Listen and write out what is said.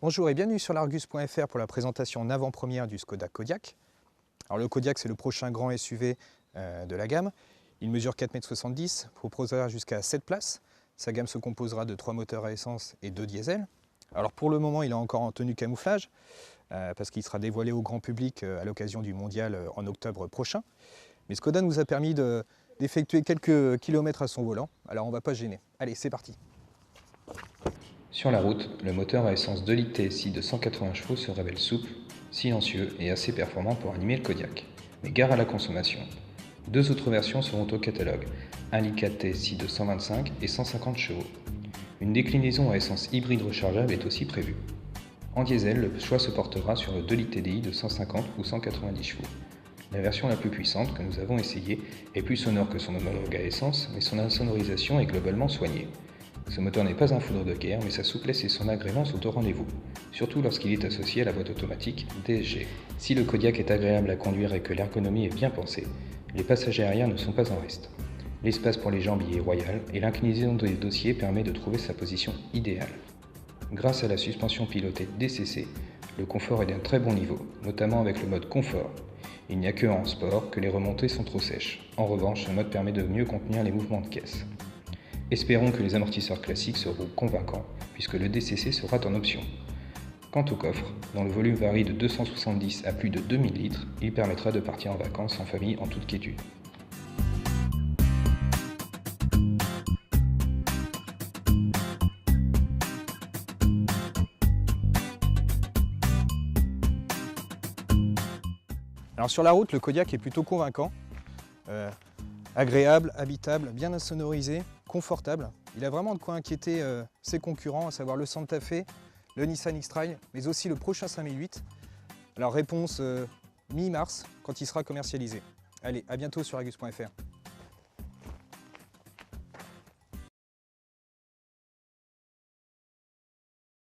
Bonjour et bienvenue sur l'Argus.fr pour la présentation en avant-première du Skoda Kodiaq. Alors le Kodiaq, c'est le prochain grand SUV de la gamme. Il mesure 4,70 m, proposera jusqu'à 7 places. Sa gamme se composera de 3 moteurs à essence et 2 diesel. Alors pour le moment, il est encore en tenue camouflage parce qu'il sera dévoilé au grand public à l'occasion du mondial en octobre prochain. Mais Skoda nous a permis d'effectuer quelques kilomètres à son volant. Alors on ne va pas se gêner. Allez, c'est parti. Sur la route, le moteur à essence 2 litres TSI de 180 chevaux se révèle souple, silencieux et assez performant pour animer le Kodiaq. Mais gare à la consommation. Deux autres versions seront au catalogue, 1 litre 4 TSI de 125 et 150 chevaux. Une déclinaison à essence hybride rechargeable est aussi prévue. En diesel, le choix se portera sur le 2 litres TDI de 150 ou 190 chevaux. La version la plus puissante que nous avons essayée est plus sonore que son homologue à essence, mais son insonorisation est globalement soignée. Ce moteur n'est pas un foudre de guerre, mais sa souplesse et son agrément sont au rendez-vous, surtout lorsqu'il est associé à la boîte automatique DSG. Si le Kodiaq est agréable à conduire et que l'ergonomie est bien pensée, les passagers arrière ne sont pas en reste. L'espace pour les jambes y est royal et l'inclinaison des dossiers permet de trouver sa position idéale. Grâce à la suspension pilotée DCC, le confort est d'un très bon niveau, notamment avec le mode confort. Il n'y a que en sport que les remontées sont trop sèches. En revanche, ce mode permet de mieux contenir les mouvements de caisse. Espérons que les amortisseurs classiques seront convaincants, puisque le DCC sera en option. Quant au coffre, dont le volume varie de 270 à plus de 2000 litres, il permettra de partir en vacances en famille en toute quiétude. Alors sur la route, le Kodiaq est plutôt convaincant. Agréable, habitable, bien insonorisé, confortable. Il a vraiment de quoi inquiéter ses concurrents, à savoir le Santa Fe, le Nissan X-Trail, mais aussi le prochain 5008. Alors réponse mi-mars, quand il sera commercialisé. Allez, à bientôt sur Argus.fr.